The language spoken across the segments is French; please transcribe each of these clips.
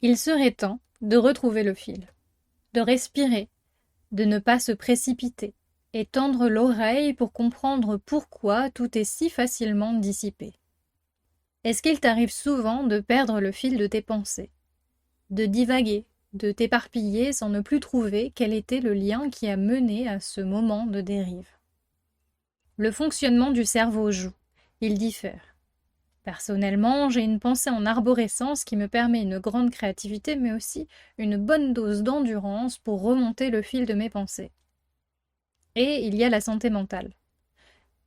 Il serait temps de retrouver le fil, de respirer, de ne pas se précipiter, et tendre l'oreille pour comprendre pourquoi tout est si facilement dissipé. Est-ce qu'il t'arrive souvent de perdre le fil de tes pensées, de divaguer, de t'éparpiller sans ne plus trouver quel était le lien qui a mené à ce moment de dérive? Le fonctionnement du cerveau joue, il diffère. Personnellement, j'ai une pensée en arborescence qui me permet une grande créativité, mais aussi une bonne dose d'endurance pour remonter le fil de mes pensées. Et il y a la santé mentale.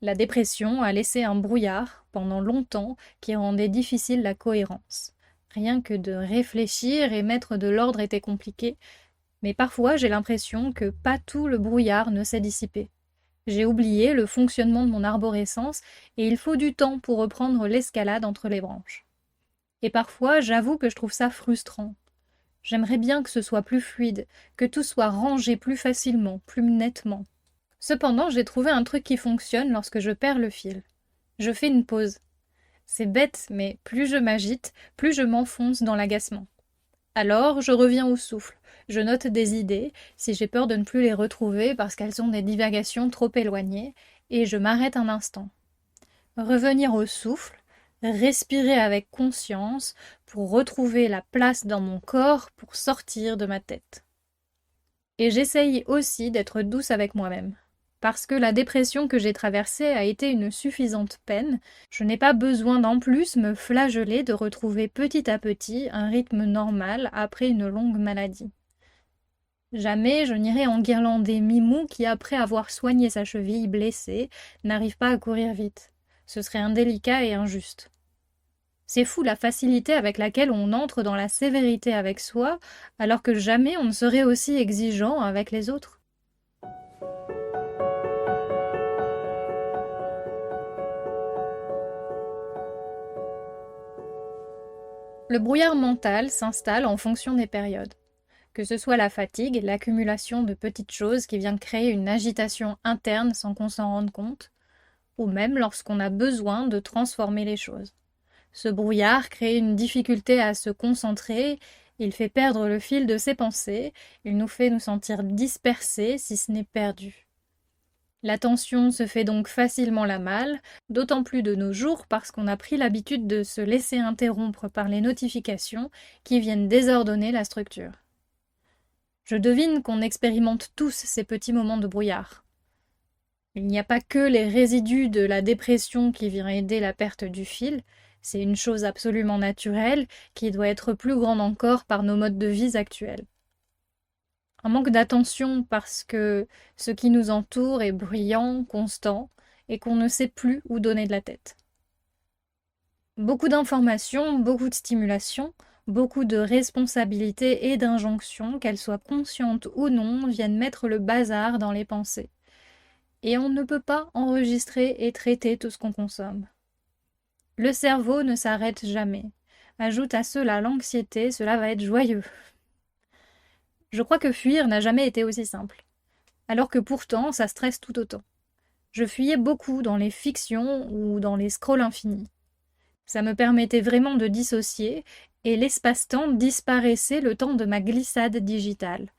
La dépression a laissé un brouillard, pendant longtemps, qui rendait difficile la cohérence. Rien que de réfléchir et mettre de l'ordre était compliqué, mais parfois j'ai l'impression que pas tout le brouillard ne s'est dissipé. J'ai oublié le fonctionnement de mon arborescence et il faut du temps pour reprendre l'escalade entre les branches. Et parfois, j'avoue que je trouve ça frustrant. J'aimerais bien que ce soit plus fluide, que tout soit rangé plus facilement, plus nettement. Cependant, j'ai trouvé un truc qui fonctionne lorsque je perds le fil. Je fais une pause. C'est bête, mais plus je m'agite, plus je m'enfonce dans l'agacement. Alors, je reviens au souffle. Je note des idées, si j'ai peur de ne plus les retrouver parce qu'elles sont des divagations trop éloignées, et je m'arrête un instant. Revenir au souffle, respirer avec conscience pour retrouver la place dans mon corps pour sortir de ma tête. Et j'essaye aussi d'être douce avec moi-même. Parce que la dépression que j'ai traversée a été une suffisante peine, je n'ai pas besoin d'en plus me flageller de retrouver petit à petit un rythme normal après une longue maladie. Jamais je n'irai enguirlander Mimou qui, après avoir soigné sa cheville blessée, n'arrive pas à courir vite. Ce serait indélicat et injuste. C'est fou la facilité avec laquelle on entre dans la sévérité avec soi, alors que jamais on ne serait aussi exigeant avec les autres. Le brouillard mental s'installe en fonction des périodes. Que ce soit la fatigue, l'accumulation de petites choses qui vient créer une agitation interne sans qu'on s'en rende compte, ou même lorsqu'on a besoin de transformer les choses. Ce brouillard crée une difficulté à se concentrer, il fait perdre le fil de ses pensées, il nous fait nous sentir dispersés si ce n'est perdus. L'attention se fait donc facilement la malle, d'autant plus de nos jours parce qu'on a pris l'habitude de se laisser interrompre par les notifications qui viennent désordonner la structure. Je devine qu'on expérimente tous ces petits moments de brouillard. Il n'y a pas que les résidus de la dépression qui viennent aider la perte du fil, c'est une chose absolument naturelle qui doit être plus grande encore par nos modes de vie actuels. Un manque d'attention parce que ce qui nous entoure est bruyant, constant, et qu'on ne sait plus où donner de la tête. Beaucoup d'informations, beaucoup de stimulation, beaucoup de responsabilités et d'injonctions, qu'elles soient conscientes ou non, viennent mettre le bazar dans les pensées. Et on ne peut pas enregistrer et traiter tout ce qu'on consomme. Le cerveau ne s'arrête jamais. Ajoute à cela l'anxiété, cela va être joyeux. Je crois que fuir n'a jamais été aussi simple. Alors que pourtant, ça stresse tout autant. Je fuyais beaucoup dans les fictions ou dans les scrolls infinis. Ça me permettait vraiment de dissocier, et l'espace-temps disparaissait le temps de ma glissade digitale.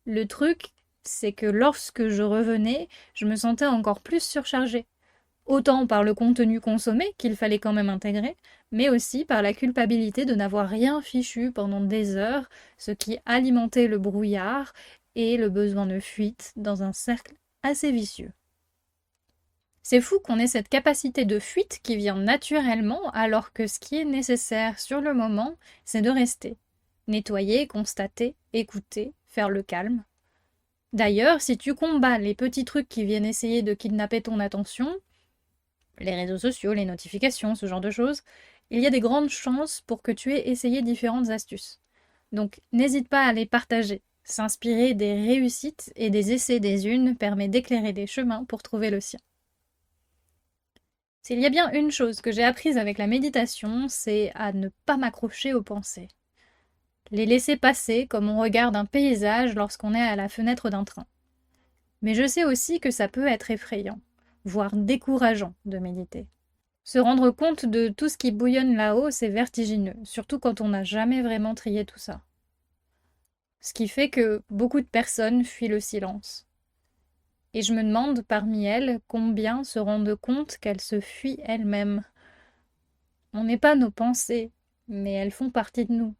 Le truc, c'est que lorsque je revenais, je me sentais encore plus surchargée. Autant par le contenu consommé, qu'il fallait quand même intégrer, mais aussi par la culpabilité de n'avoir rien fichu pendant des heures, ce qui alimentait le brouillard et le besoin de fuite dans un cercle assez vicieux. C'est fou qu'on ait cette capacité de fuite qui vient naturellement, alors que ce qui est nécessaire sur le moment, c'est de rester. Nettoyer, constater, écouter, faire le calme. D'ailleurs, si tu combats les petits trucs qui viennent essayer de kidnapper ton attention, les réseaux sociaux, les notifications, ce genre de choses, il y a des grandes chances pour que tu aies essayé différentes astuces. Donc, n'hésite pas à les partager. S'inspirer des réussites et des essais des unes permet d'éclairer des chemins pour trouver le sien. S'il y a bien une chose que j'ai apprise avec la méditation, c'est à ne pas m'accrocher aux pensées. Les laisser passer comme on regarde un paysage lorsqu'on est à la fenêtre d'un train. Mais je sais aussi que ça peut être effrayant, voire décourageant de méditer. Se rendre compte de tout ce qui bouillonne là-haut, c'est vertigineux, surtout quand on n'a jamais vraiment trié tout ça. Ce qui fait que beaucoup de personnes fuient le silence. Et je me demande, parmi elles, combien se rendent compte qu'elles se fuient elles-mêmes. On n'est pas nos pensées, mais elles font partie de nous.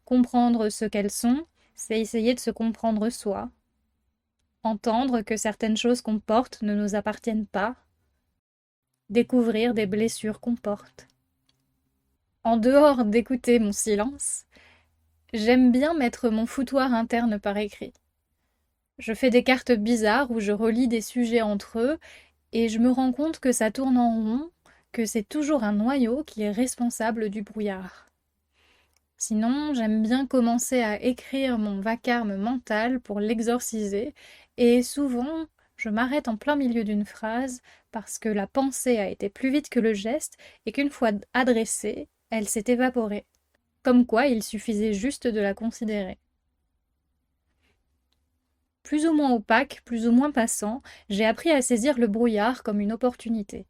Comprendre ce qu'elles sont, c'est essayer de se comprendre soi. Entendre que certaines choses qu'on porte ne nous appartiennent pas. Découvrir des blessures qu'on porte. En dehors d'écouter mon silence, j'aime bien mettre mon foutoir interne par écrit. Je fais des cartes bizarres où je relie des sujets entre eux et je me rends compte que ça tourne en rond, que c'est toujours un noyau qui est responsable du brouillard. Sinon, j'aime bien commencer à écrire mon vacarme mental pour l'exorciser et souvent, je m'arrête en plein milieu d'une phrase parce que la pensée a été plus vite que le geste et qu'une fois adressée, elle s'est évaporée. Comme quoi, il suffisait juste de la considérer. Plus ou moins opaque, plus ou moins passant, j'ai appris à saisir le brouillard comme une opportunité.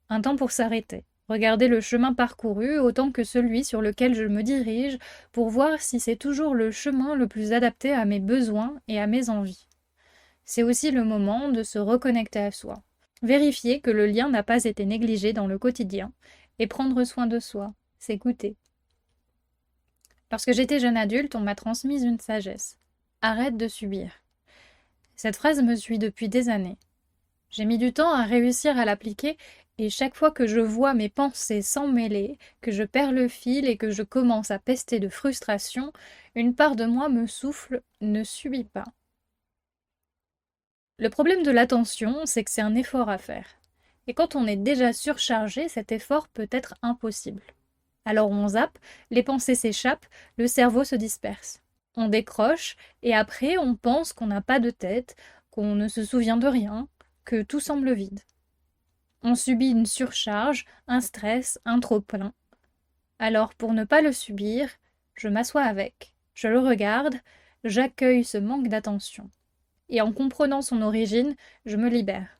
Un temps pour s'arrêter, regarder le chemin parcouru autant que celui sur lequel je me dirige pour voir si c'est toujours le chemin le plus adapté à mes besoins et à mes envies. C'est aussi le moment de se reconnecter à soi, vérifier que le lien n'a pas été négligé dans le quotidien et prendre soin de soi, s'écouter. Lorsque j'étais jeune adulte, on m'a transmis une sagesse. Arrête de subir. Cette phrase me suit depuis des années. J'ai mis du temps à réussir à l'appliquer et chaque fois que je vois mes pensées s'emmêler, que je perds le fil et que je commence à pester de frustration, une part de moi me souffle « ne subis pas ». Le problème de l'attention, c'est que c'est un effort à faire. Et quand on est déjà surchargé, cet effort peut être impossible. Alors on zappe, les pensées s'échappent, le cerveau se disperse. On décroche et après on pense qu'on n'a pas de tête, qu'on ne se souvient de rien, que tout semble vide. On subit une surcharge, un stress, un trop-plein. Alors pour ne pas le subir, je m'assois avec, je le regarde, j'accueille ce manque d'attention. Et en comprenant son origine, je me libère.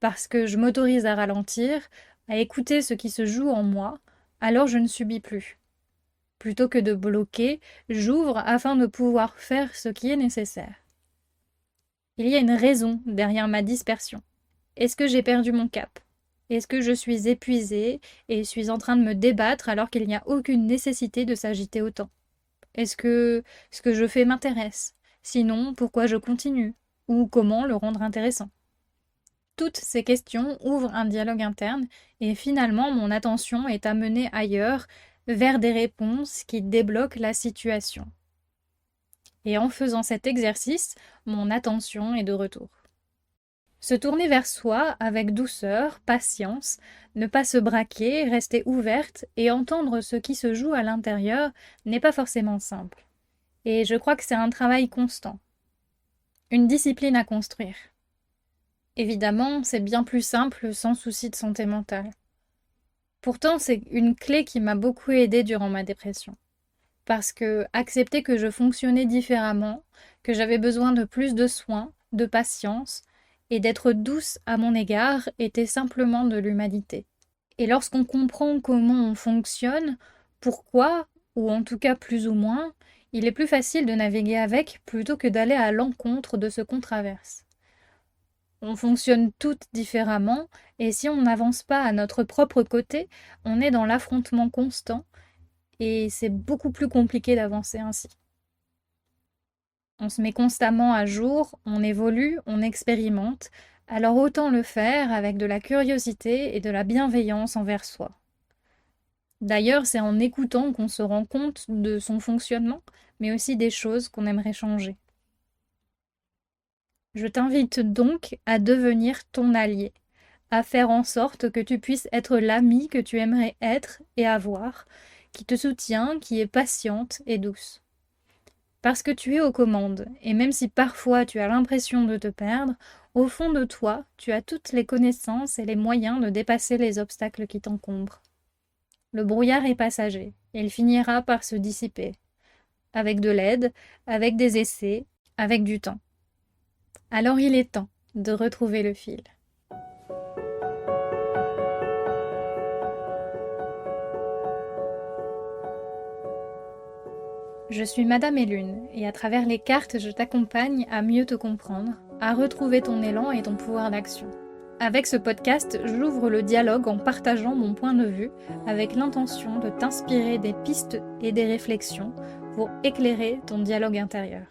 Parce que je m'autorise à ralentir, à écouter ce qui se joue en moi, alors je ne subis plus. Plutôt que de bloquer, j'ouvre afin de pouvoir faire ce qui est nécessaire. Il y a une raison derrière ma dispersion. Est-ce que j'ai perdu mon cap? Est-ce que je suis épuisée et suis en train de me débattre alors qu'il n'y a aucune nécessité de s'agiter autant? Est-ce que ce que je fais m'intéresse? Sinon, pourquoi je continue? Ou comment le rendre intéressant? Toutes ces questions ouvrent un dialogue interne et finalement mon attention est amenée ailleurs, vers des réponses qui débloquent la situation. Et en faisant cet exercice, mon attention est de retour. Se tourner vers soi avec douceur, patience, ne pas se braquer, rester ouverte et entendre ce qui se joue à l'intérieur n'est pas forcément simple. Et je crois que c'est un travail constant. Une discipline à construire. Évidemment, c'est bien plus simple sans souci de santé mentale. Pourtant, c'est une clé qui m'a beaucoup aidée durant ma dépression. Parce que accepter que je fonctionnais différemment, que j'avais besoin de plus de soins, de patience, et d'être douce à mon égard était simplement de l'humanité. Et lorsqu'on comprend comment on fonctionne, pourquoi, ou en tout cas plus ou moins, il est plus facile de naviguer avec plutôt que d'aller à l'encontre de ce qu'on traverse. On fonctionne toutes différemment, et si on n'avance pas à notre propre côté, on est dans l'affrontement constant, et c'est beaucoup plus compliqué d'avancer ainsi. On se met constamment à jour, on évolue, on expérimente, alors autant le faire avec de la curiosité et de la bienveillance envers soi. D'ailleurs, c'est en écoutant qu'on se rend compte de son fonctionnement, mais aussi des choses qu'on aimerait changer. Je t'invite donc à devenir ton allié, à faire en sorte que tu puisses être l'amie que tu aimerais être et avoir, qui te soutient, qui est patiente et douce. Parce que tu es aux commandes, et même si parfois tu as l'impression de te perdre, au fond de toi, tu as toutes les connaissances et les moyens de dépasser les obstacles qui t'encombrent. Le brouillard est passager, il finira par se dissiper, avec de l'aide, avec des essais, avec du temps. Alors il est temps de retrouver le fil. Je suis Madame Elune et à travers les cartes, je t'accompagne à mieux te comprendre, à retrouver ton élan et ton pouvoir d'action. Avec ce podcast, j'ouvre le dialogue en partageant mon point de vue avec l'intention de t'inspirer des pistes et des réflexions pour éclairer ton dialogue intérieur.